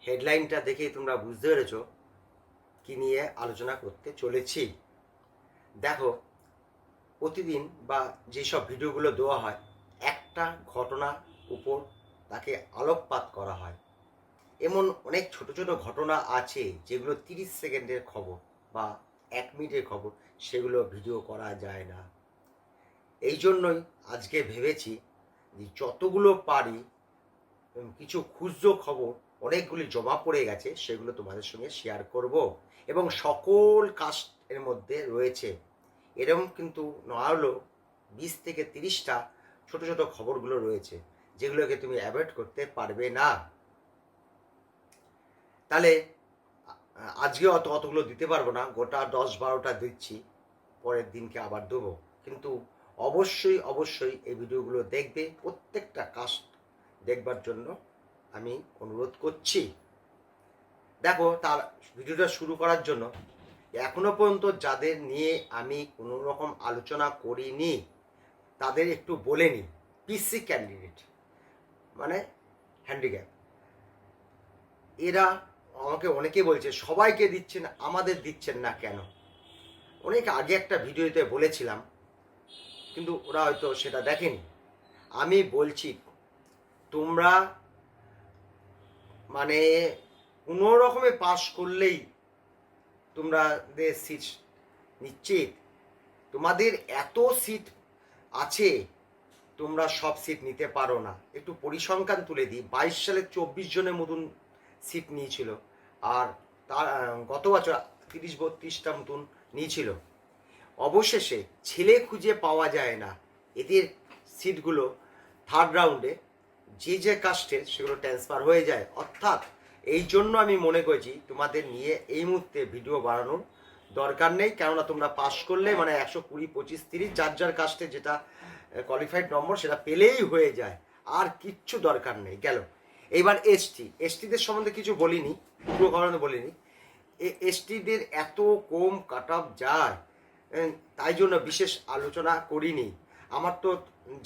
হেডলাইনটা দেখেই তোমরা বুঝতে পেরেছো কি নিয়ে আলোচনা করতে চলেছি। দেখো, প্রতিদিন বা যেসব ভিডিওগুলো দেওয়া হয় একটা ঘটনার উপর তাকে আলোকপাত করা হয়। এমন অনেক ছোট ছোট ঘটনা আছে যেগুলো 30 সেকেন্ডের খবর বা 1 মিনিটের খবর, সেগুলো ভিডিও করা যায় না। এই জন্যই আজকে ভেবেছি যে যতগুলো পারি কিছু খুচরো খবর অনেকগুলি জমা পড়ে গেছে, সেগুলো তোমাদের সঙ্গে শেয়ার করব। এবং সকল কাস্টের মধ্যে রয়েছে এরকম কিন্তু না হলেও 20 থেকে 30টা ছোট ছোট খবরগুলো রয়েছে যেগুলোকে তুমি অ্যাভয়েড করতে পারবে না। তাহলে আজকে অতগুলো দিতে পারবো না, গোটা 10-12টা দিচ্ছি, পরের দিনকে আবার দেবো। কিন্তু অবশ্যই অবশ্যই এই ভিডিওগুলো দেখবে, প্রত্যেকটা কাস্ট দেখবার জন্য আমি অনুরোধ করছি। দেখো, তার ভিডিওটা শুরু করার জন্য এখনো পর্যন্ত যাদের নিয়ে আমি কোনো রকম আলোচনা করিনি তাদের একটু বলে নিই। পিসি ক্যান্ডিডেট মানে হ্যান্ডিক্যাপ, এরা আমাকে অনেকে বলছে সবাইকে দিচ্ছেন, আমাদের দিচ্ছেন না কেন। অনেক আগে একটা ভিডিওতে বলেছিলাম, কিন্তু ওরা হয়তো সেটা দেখেনি। আমি বলছি, তোমরা মানে কোনো রকমে পাস করলেই তোমাদের সিট নিশ্চিত। তোমাদের এত সিট আছে, তোমরা সব সিট নিতে পারো না। একটু পরিসংখ্যান তুলে দিই, 22 সালে 24 জনের মতন সিট নিয়েছিল, আর তার গত বছর 30-32টা মতন নিয়েছিল। অবশেষে ছেলে খুঁজে পাওয়া যায় না, এদের সিটগুলো থার্ড রাউন্ডে যে যে কাস্টের সেগুলো ট্রান্সফার হয়ে যায়। অর্থাৎ এই জন্য আমি মনে করেছি তোমাদের নিয়ে এই মুহূর্তে ভিডিও বানানোর দরকার নেই, কেননা তোমরা পাস করলে মানে 120, 25, 30 যার যার কাস্টে যেটা কোয়ালিফাইড নম্বর সেটা পেলেই হয়ে যায়, আর কিচ্ছু দরকার নেই। গেল এইবার এসটিদের সম্বন্ধে কিছু বলিনি, পুরো কারণে বলিনি। এসটিদের এত কম কাট অফ যায়, তাই জন্য বিশেষ আলোচনা করিনি। আমার তো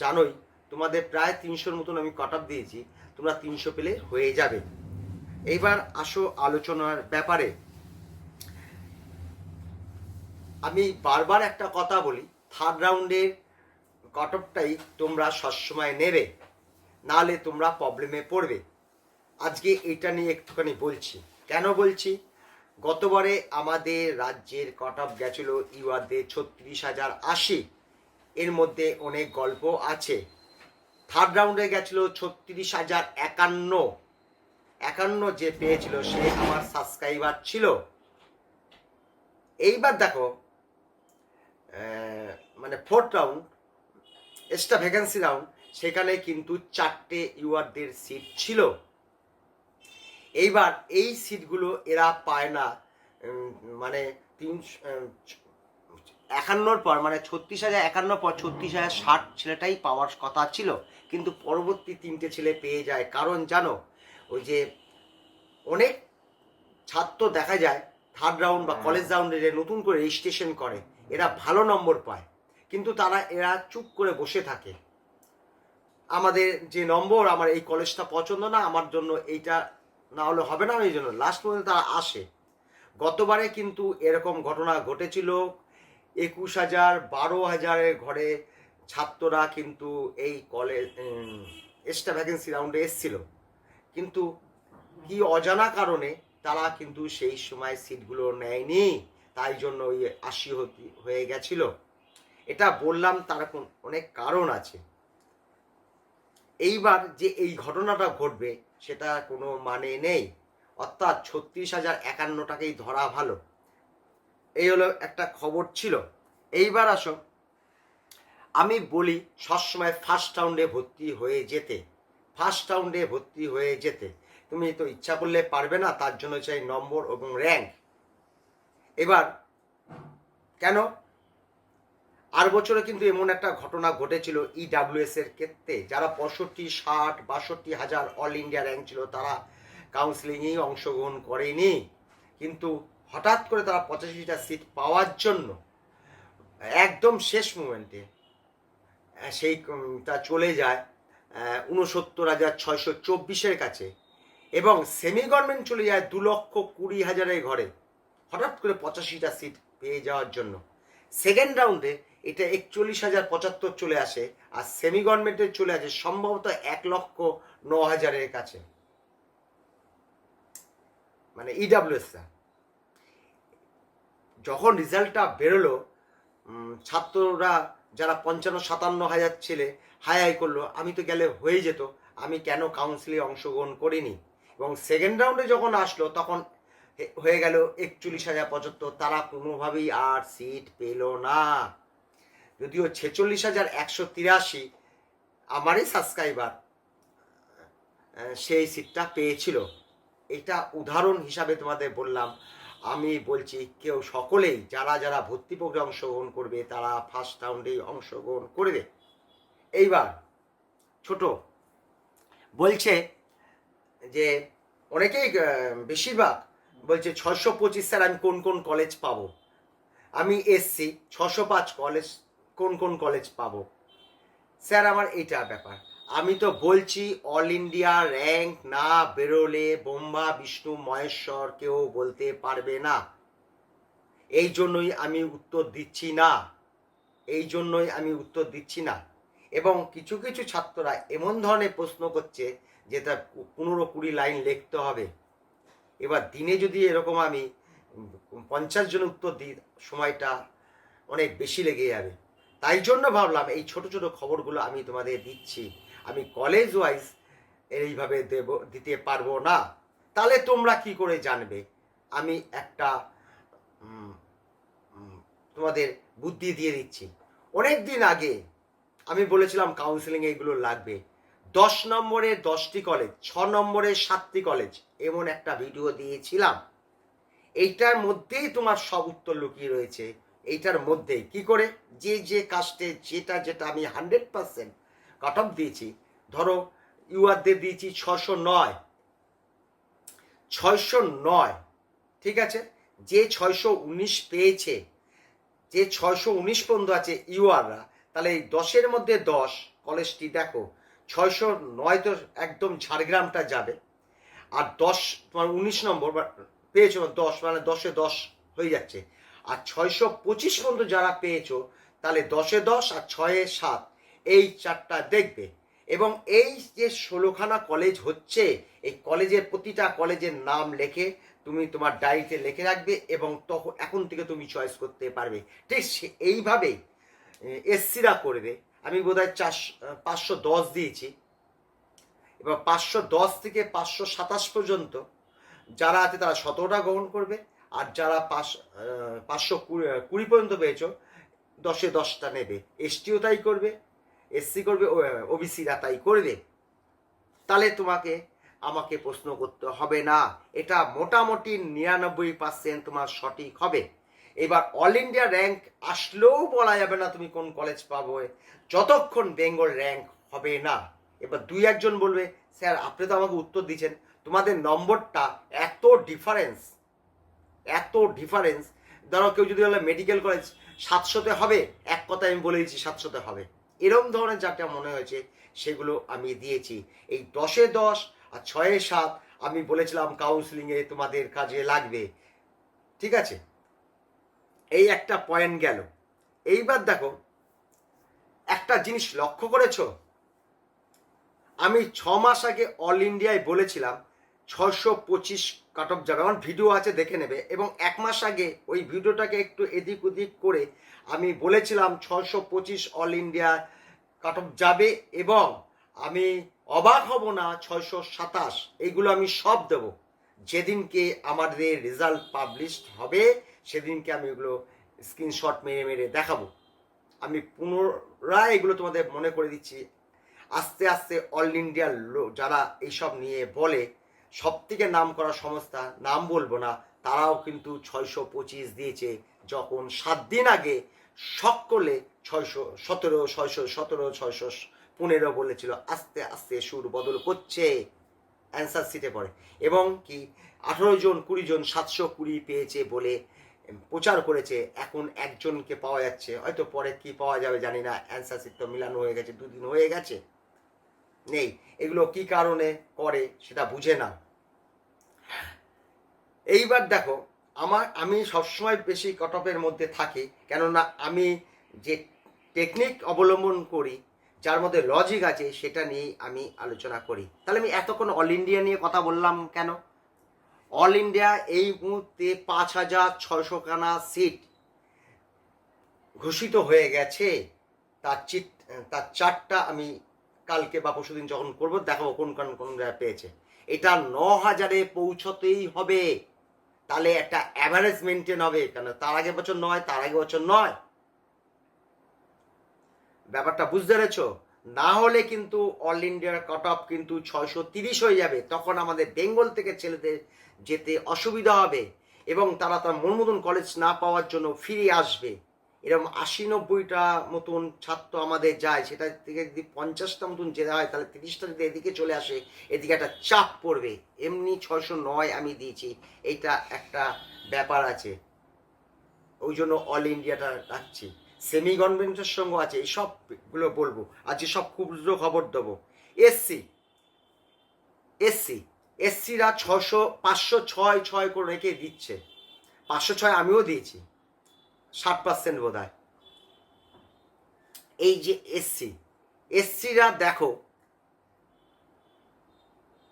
জানোই তোমাদের প্রায় 300-র মতন আমি কাট অফ দিয়েছি, তোমরা 300 পেলে হয়ে যাবে। এইবার আসো আলোচনার ব্যাপারে। আমি বারবার একটা কথা বলি, থার্ড রাউন্ডের কাট অফটাই তোমরা সবসময় নেবে, নাহলে তোমরা প্রবলেমে পড়বে। আজকে এটা নিয়ে একটুখানি বলছি। কেন বলছি, গতবারে আমাদের রাজ্যের কাট অফ গেছিলো ইউআরদের 36,080, এর মধ্যে অনেক গল্প আছে। থার্ড রাউন্ডে গেছিলো 36,051, যে পেয়েছিল সে আমার সাবস্ক্রাইবার ছিল। এইবার দেখো, মানে fourth round extra vacancy round, সেখানে কিন্তু 4টে ইউআরদের সিট ছিল। এইবার এই সিটগুলো এরা পায় না, মানে 351 পর, মানে 36,051 পর 36,060 ছেলেটাই পাওয়ার কথা ছিল, কিন্তু পরবর্তী 3টে ছেলে পেয়ে যায়। কারণ জানো, ওই যে অনেক ছাত্র দেখা যায় থার্ড রাউন্ড বা কলেজ রাউন্ডে নতুন করে রেজিস্ট্রেশন করে, এরা ভালো নম্বর পায়, কিন্তু এরা চুপ করে বসে থাকে। আমাদের যে নম্বর, আমার এই কলেজটা পছন্দ না, আমার জন্য এইটা না হলে হবে না, এই জন্য লাস্ট পর্যন্ত তারা আসে। গতবারে কিন্তু এরকম ঘটনা ঘটেছিল, 21,000, 12,000-এর ঘরে ছাত্ররা কিন্তু এই কলেজ এক্সট্রা ভ্যাকেন্সি রাউন্ডে এসেছিল, কিন্তু কি অজানা কারণে তারা কিন্তু সেই সময় সিটগুলো নেয়নি, তাই জন্য ওই 80 হয়ে গেছিল। এটা বললাম, তার অনেক কারণ আছে। এইবার যে এই ঘটনাটা ঘটবে সেটা কোনো মানে নেই, অর্থাৎ 36,051টাকেই ধরা ভালো। এই হলো একটা খবর ছিল। এইবার আসো, আমি বলি সবসময় ফার্স্ট রাউন্ডে ভর্তি হয়ে যেতে। ফার্স্ট রাউন্ডে ভর্তি হয়ে যেতে তুমি তো ইচ্ছা করলে পারবে না, তার জন্য চাই নম্বর এবং র্যাঙ্ক। এবার কেন, আর বছরে কিন্তু এমন একটা ঘটনা ঘটেছিল ইডাব্লিউএস এর ক্ষেত্রে, যারা 65, 60, 62,000 অল ইন্ডিয়া র্যাঙ্ক ছিল, তারা কাউন্সিলিংয়েই অংশগ্রহণ করেনি, কিন্তু হঠাৎ করে তারা 85টা সিট পাওয়ার জন্য একদম শেষ মোমেন্টে সেইটা চলে যায় 69,624-এর কাছে। এবং সেমি গভর্নমেন্ট চলে যায় 2,20,000 ঘরে, হঠাৎ করে 85টা সিট পেয়ে যাওয়ার জন্য। সেকেন্ড রাউন্ডে এটা 41,075 চলে আসে, আর সেমি গভর্নমেন্টের চলে আসে সম্ভবত 1,09,000 কাছে, মানে ইডাব্লিউএসরা। যখন রেজাল্টটা বেরোলো, ছাত্ররা যারা 55-57 হাজার ছেলে হাই হাই করলো, আমি তো গেলে হয়ে যেত, আমি কেন কাউন্সিলে অংশগ্রহণ করিনি। এবং সেকেন্ড রাউন্ডে যখন আসলো তখন হয়ে গেল 41,075, তারা কোনোভাবেই আর সিট পেল না। যদিও 46,183 আমারই সাবস্ক্রাইবার সেই সিটটা পেয়েছিল। এটা উদাহরণ হিসাবে তোমাদের বললাম। আমি বলছি কেউ সকলেই যারা যারা ভর্তি প্রক্রিয়া অংশগ্রহণ করবে তারা ফার্স্ট রাউন্ডেই অংশগ্রহণ করবে। এইবার ছোট বলছে যে অনেকেই বেশিরভাগ বলছে 625 স্যার আমি কোন কোন কলেজ পাবো, আমি এসছি 605 কলেজ কোন কোন কলেজ পাবো স্যার। আমার এইটা ব্যাপার, আমি তো বলছি অল ইন্ডিয়া র্যাঙ্ক না বেরোলে ব্রহ্মা বিষ্ণু মহেশ্বর কেউ বলতে পারবে না। এই জন্যই আমি উত্তর দিচ্ছি না, এই জন্যই আমি উত্তর দিচ্ছি না। এবং কিছু কিছু ছাত্ররা এমন ধরনের প্রশ্ন করছে যে তা 15-20 লাইন লিখতে হবে। এবার দিনে যদি এরকম আমি 50 জন উত্তর দিই, সময়টা অনেক বেশি লেগে যাবে। তাই জন্য ভাবলাম এই ছোট ছোট খবরগুলো আমি তোমাদের দিচ্ছি। আমি কলেজ ওয়াইজ এইভাবে দিতে পারবো না। তাহলে তোমরা কি করে জানবে? আমি একটা তোমাদের বুদ্ধি দিয়ে দিচ্ছি। অনেক দিন আগে আমি বলেছিলাম কাউন্সিলিং এইগুলো লাগবে, 10 নম্বরে 10টি কলেজ, 6 নম্বরে 7টি কলেজ, এমন একটা ভিডিও দিয়েছিলাম। এইটার মধ্যেই তোমার সব উত্তর লুকিয়ে রয়েছে। এইটার মধ্যেই কি করে যে যে কাস্টে যেটা যেটা আমি 100% কাট অফ দিয়েছি। ধরো ইউআরদের দিয়েছি 609, ঠিক আছে। যে 619 পেয়েছে, যে 619 পর্যন্ত আছে ইউআররা, তাহলে এই 10-এর মধ্যে 10 কলেজটি দেখো, 609 তো একদম ঝাড়গ্রামটা যাবে, আর 10 তোমার 19 নম্বর পেয়েছো 10, মানে 10-এ 10 হয়ে যাচ্ছে। আর 625 পর্যন্ত যারা পেয়েছো তাহলে 10-এ 10 আর 6-এ 7, এই চারটা দেখবে। এবং এই যে 16খানা কলেজ হচ্ছে, এই কলেজের প্রতিটা কলেজের নাম লেখে তুমি তোমার ডায়েরিতে লিখে রাখবে, এবং তখন এখন থেকে তুমি চয়েস করতে পারবে। ঠিক এইভাবেই এসসিরা করবে। আমি বোধহয় 510 দিয়েছি। এবার 510 থেকে 527 পর্যন্ত যারা আছে তারা 17টা গ্রহণ করবে, আর যারা 520 পর্যন্ত পেয়েছ 10-এ 10টা নেবে। এসটিও তাই করবে, এসসি করবে, ওবিসিরা তাই করবে। তাহলে তোমাকে আমাকে প্রশ্ন করতে হবে না, এটা মোটামুটি 99% তোমার সঠিক হবে। এবার অল ইন্ডিয়া র্যাঙ্ক আসলেও বলা যাবে না তুমি কোন কলেজ পাবো যতক্ষণ বেঙ্গল র্যাঙ্ক হবে না। এবার 2-1 বলবে স্যার আপনি তো আমাকে উত্তর দিচ্ছেন, তোমাদের নম্বরটা এত ডিফারেন্স, এত ডিফারেন্স। ধরো কেউ যদি বলে মেডিকেল কলেজ 700-তে হবে, এক কথায় আমি বলে দিচ্ছি 700-তে হবে। এরম ধরনের যাটা মনে হয়েছে সেগুলো আমি দিয়েছি। এই 10-এ 10 আর 6-এ 7 আমি বলেছিলাম কাউন্সিলিংয়ে তোমাদের কাজে লাগবে, ঠিক আছে। এই একটা পয়েন্ট গেল। এইবার দেখো একটা জিনিস লক্ষ্য করেছো, আমি 6 মাস আগে অল ইন্ডিয়ায় বলেছিলাম 625 কাট অফ যাবে, আমার ভিডিও আছে দেখে নেবে। এবং 1 মাস আগে ওই ভিডিওটাকে একটু এদিক ওদিক করে আমি বলেছিলাম 625 অল ইন্ডিয়া কাট অফ যাবে, এবং আমি অবাক হব না 627। এইগুলো আমি সব দেব যেদিনকে আমাদের রেজাল্ট পাবলিশড হবে, সেদিনকে আমি এগুলো স্ক্রিনশট মেরে মেরে দেখাবো। আমি পুনরায় এগুলো তোমাদের মনে করে দিচ্ছি। আস্তে আস্তে অল ইন্ডিয়ার যারা এইসব নিয়ে বলে, সব থেকে নাম করা সংস্থা, নাম বলবো না, তারাও কিন্তু 625 দিয়েছে, যখন 7 দিন আগে সকলে 617, 617, 615 বলেছিল। আস্তে আস্তে সুর বদল করছে, অ্যান্সার সিটে পড়ে। এবং কি 18 জন 20 জন 720 পেয়েছে বলে প্রচার করেছে, এখন একজনকে পাওয়া যাচ্ছে, হয়তো পরে কি পাওয়া যাবে জানি না। অ্যান্সার সিট তো মিলানো হয়ে গেছে, 2 দিন হয়ে গেছে, নেই। এগুলো কি কারণে করে সেটা বুঝে না। এইবার দেখো, আমি সবসময় বেশি কাট অফের মধ্যে থাকি, কেননা আমি যে টেকনিক অবলম্বন করি, যার মধ্যে লজিক আছে, সেটা নিয়েই আমি আলোচনা করি। তাহলে আমি এতক্ষণ অল ইন্ডিয়া নিয়ে কথা বললাম কেন? অল ইন্ডিয়া এই মুহূর্তে 5,600খানা সিট ঘোষিত হয়ে গেছে। তার চারটা আমি কালকে বা পরশুদিন যখন করবো দেখাবো কোন কোন কোন জায়গায় পেয়েছে। এটা 9,000-এ পৌঁছতেই হবে, তাহলে একটা অ্যাভারেজ মেনটেন হবে। কেন তার আগে বছর নয়, তার আগে বছর নয়, ব্যাপারটা বুঝতে পেরেছো? না হলে কিন্তু অল ইন্ডিয়ার কাট অফ কিন্তু 630 হয়ে যাবে, তখন আমাদের বেঙ্গল থেকে ছেলেদের যেতে অসুবিধা হবে এবং তারা তার মন মতন কলেজ না পাওয়ার জন্য ফিরে আসবে। এরকম 80-90টা মতন ছাত্র আমাদের যায়, সেটা থেকে যদি 50টা মতন যেতে হয়, তাহলে 30টা যদি এদিকে চলে আসে, এদিকে একটা চাপ পড়বে। এমনি 609 আমি দিয়েছি, এইটা একটা ব্যাপার আছে, ওই জন্য অল ইন্ডিয়াটা রাখছি। সেমি গভর্নমেন্টের সঙ্গে আছে, এই সবগুলো বলবো। আজকে সব ক্ষুদ্র খবর দেবো। এসসি এসসি এসসিরা 506 করে রেখে দিচ্ছে। 506 আমিও দিয়েছি, 60% বোধ হয়। এই যে এসসিরা দেখো,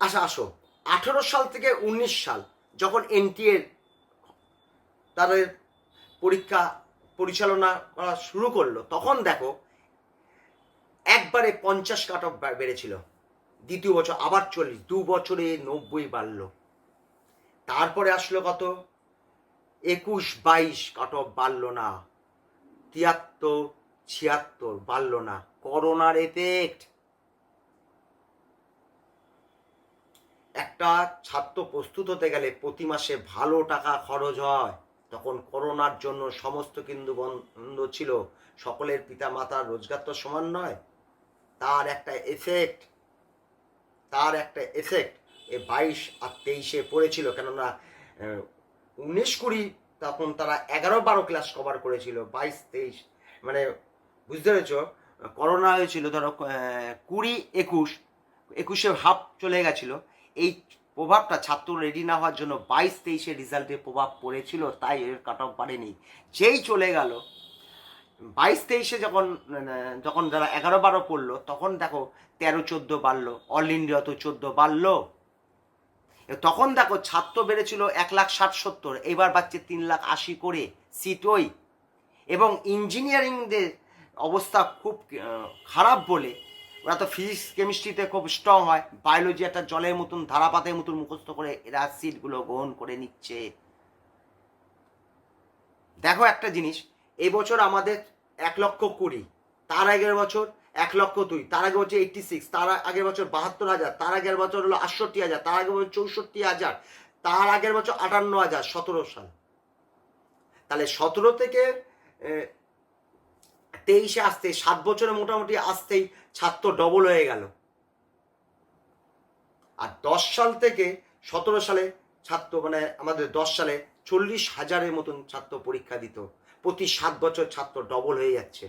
আসো 18 সাল থেকে 19 সাল যখন এনটিএ তাদের পরীক্ষা পরিচালনা করা শুরু করলো, তখন দেখো একবারে 50 কাট অফ বেড়েছিল, দ্বিতীয় বছর আবার 40, 2 বছরে 90 বাড়লো। তারপরে আসলো কত, 21-22 কাট অফ বাড়লো না, 73-76 বাড়লো না। করোনার এফেক্ট। একটা ছাত্র প্রস্তুত হতে গেলে প্রতি মাসে ভালো টাকা খরচ হয়, তখন করোনার জন্য সমস্ত কিন্তু বন্ধ ছিল, সকলের পিতা মাতার রোজগার তো সমান নয়, তার একটা এফেক্ট এ 22 আর 23-এ পড়েছিল। কেননা 19-20 তখন তারা 11-12 ক্লাস কভার করেছিল, 22-23 মানে বুঝতে পেরেছ। করোনা হয়েছিল ধরো 20-21-21-এ হাফ চলে গেছিল। এই প্রভাবটা ছাত্র রেডি না হওয়ার জন্য 22-23-এ রেজাল্টের প্রভাব পড়েছিল, তাই এর কাট অফ বাড়েনি। যেই চলে গেল 22-23-এ যখন যারা 11-12 পড়লো, তখন দেখো 13-14 বাড়লো, অল ইন্ডিয়া তো 14 বাড়লো। তখন দেখো ছাত্র বেড়েছিল 1,60,70, এবার বাড়ছে 3,80,000 করে সিট ওই। এবং ইঞ্জিনিয়ারিংদের অবস্থা খুব খারাপ বলে, ওরা তো ফিজিক্স কেমিস্ট্রিতে খুব স্ট্রং হয়, বায়োলজি একটা জলের মতন ধারাপাতের মতন মুখস্থ করে এরা সিটগুলো গ্রহণ করে নিচ্ছে। দেখো একটা জিনিস, এবছর আমাদের 1,20,000, তার আগের বছর 1,02,000, তার আগের বছর 86, তার আগের বছর 72,000, তার আগের বছর হলো 68,000, তার আগের বছর 64,000, তার আগের বছর 58,000, 17 সাল। তাহলে 17 থেকে 23-এ আসতে 7 বছরে মোটামুটি আসতেই ছাত্র ডবল হয়ে গেল। আর 10 সাল থেকে 17 সালে ছাত্র মানে আমাদের 10 সালে 40,000-এর মতন ছাত্র পরীক্ষা দিত। প্রতি 7 বছর ছাত্র ডবল হয়ে যাচ্ছে।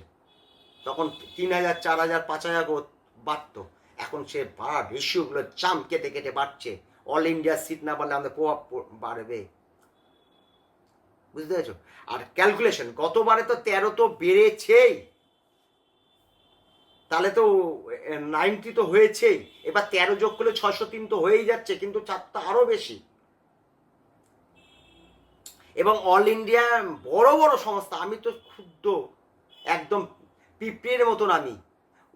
তখন 3,000, 4,000, 5,000 বাড়ত, এখন সে বাড়ার রেশিওগুলো চাম কেটে কেটে বাড়ছে। অল ইন্ডিয়া সিট না বাড়লে আমাদের প্রভাব বাড়বে, বুঝতে পেরেছো? আর ক্যালকুলেশন গতবারে তো 13 তো বেড়েছেই, তাহলে তো 90 তো হয়েছেই, এবার 13 যোগ করলে 603 তো হয়েই যাচ্ছে, কিন্তু চারটা আরো বেশি। এবং অল ইন্ডিয়া বড় বড় সংস্থা, আমি তো ক্ষুদ্র একদম পিঁপড়ের মতন, আমি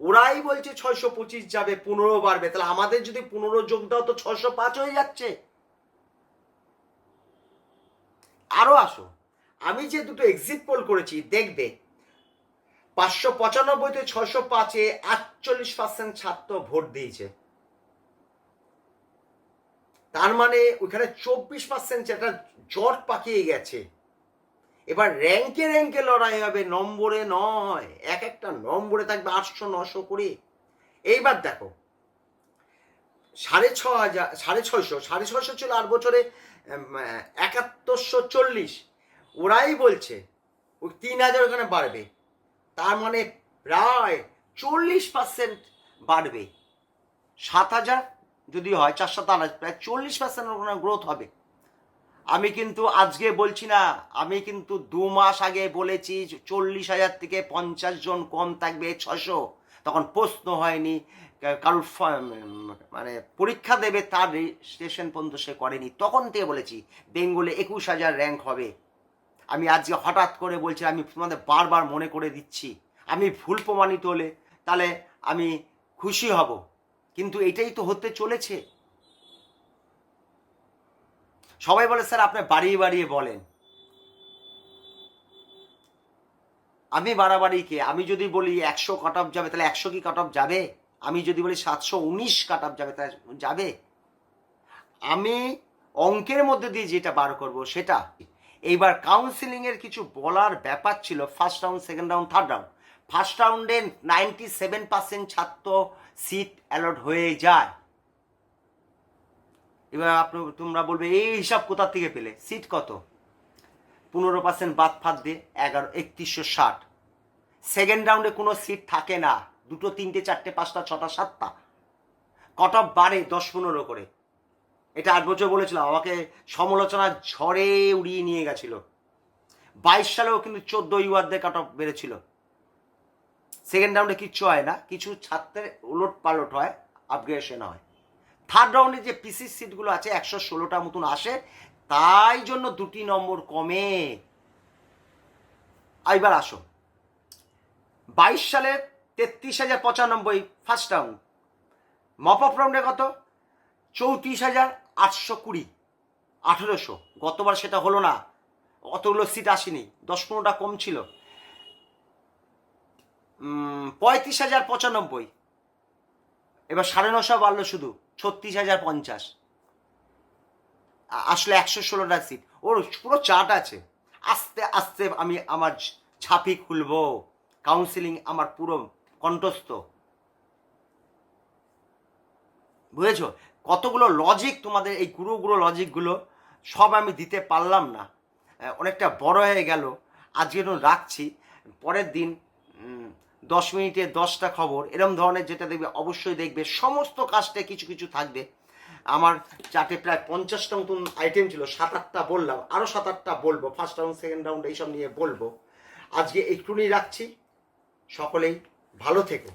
ওরাই বলছে 625 যাবে, 15 বাড়বে, তাহলে আমাদের যদি 15 যোগ দাও তো 605 হয়ে যাচ্ছে। আরো আসো, আমি যে দুটো এক্সিট পোল করেছি দেখবে, 595 থেকে 605-এ 48% ছাত্র ভোট দিয়েছে। তার মানে ওইখানে 24% একটা জট পাকিয়ে গেছে। এবার র্যাঙ্কে লড়াই হবে, নম্বরে নয়, এক একটা নম্বরে থাকবে 800-900 করে। এইবার দেখো 650 ছিল 8 বছরে 7140, ওরাই বলছে ওই 3,000 ওখানে বাড়বে, তার মানে প্রায় 40% বাড়বে। 7,000 যদি হয়, 4,7,000, প্রায় 40% ওখানে গ্রোথ হবে। আমি কিন্তু আজকে বলছি না, আমি কিন্তু 2 মাস আগে বলেছি 40,000 থেকে 50 জন কম থাকবে 600। তখন প্রশ্ন হয়নি, কারোর মানে পরীক্ষা দেবে তার রেজিস্ট্রেশন পর্যন্ত সে করেনি, তখন থেকে বলেছি বেঙ্গলে 21,000 র্যাঙ্ক হবে। আমি আজকে হঠাৎ করে বলছি, আমি তোমাদের বারবার মনে করে দিচ্ছি, আমি ভুল প্রমাণিত হলে তাহলে আমি খুশি হব, কিন্তু এটাই তো হতে চলেছে। সবাই বলে স্যার আপনি বাড়িয়ে বাড়িয়ে বলেন। আমি বাড়াবাড়ি কে? আমি যদি বলি 100 কাট অফ যাবে, তাহলে 100 কি কাট অফ যাবে? আমি যদি বলি 719 কাট অফ যাবে, তাহলে যাবে? আমি অঙ্কের মধ্যে দিয়ে যেটা বার করব সেটা। এইবার কাউন্সিলিংয়ের কিছু বলার ব্যাপার ছিল। First round, second round, third round. First রাউন্ডে 97% ছাত্র সিট অ্যালট হয়ে যায়। এবার তোমরা বলবে এই হিসাব কোথা থেকে পেলে? সিট কত? 15% বাদ ফাদ দিয়ে 3160। সেকেন্ড রাউন্ডে কোনো সিট থাকে না, 2, 3, 4, 5, 6, 7টা। কট অফ বাড়ে 10-15 করে। এটা 8 বছর বলেছিলাম, আমাকে সমালোচনার ঝড়ে উড়িয়ে নিয়ে গেছিল। 22 সালেও কিন্তু 14 ইউয়ারদের কাট অফ বেড়েছিল। সেকেন্ড রাউন্ডে কিচ্ছু হয় না, কিছু ছাত্রের ওলট পালট হয়, আপগ্রেডেশন হয়। থার্ড রাউন্ডে যে পিসি সিটগুলো আছে 116টা মতন আসে, তাই জন্য 2টি নম্বর কমে। এইবার আসো 22 সালে 33,095 ফার্স্ট রাউন্ড। মপ আপ রাউন্ডে কত? 34,820, 1800। গতবার সেটা হলো না, অতগুলো সিট আসেনি, 10-15টা কম ছিল। 35,095, এবার 950 বাড়লো শুধু 36,050, আসলে 116টা সিট। ওর পুরো চার্ট আছে। আস্তে আস্তে আমি আমার ছাপি খুলবো, কাউন্সিলিং আমার পুরো কণ্ঠস্থ। বুঝেছো? কতগুলো লজিক তোমাদের, এই গুরুগুলো লজিকগুলো সব আমি দিতে পারলাম না, অনেকটা বড় হয়ে গেল। আজকে রাখছি, পরের দিন 10 মিনিটে 10টা খবর এরম ধরনের যেটা দেখবে অবশ্যই দেখবে। সমস্ত কাজটা কিছু কিছু থাকবে। আমার চার্টে প্রায় 50টা মতন আইটেম ছিল, 7-8টা বললাম, আরও 7-8টা বলবো, ফার্স্ট রাউন্ড, সেকেন্ড রাউন্ড এইসব নিয়ে বলবো। আজকে একটুনি রাখছি, সকলেই ভালো থেকো।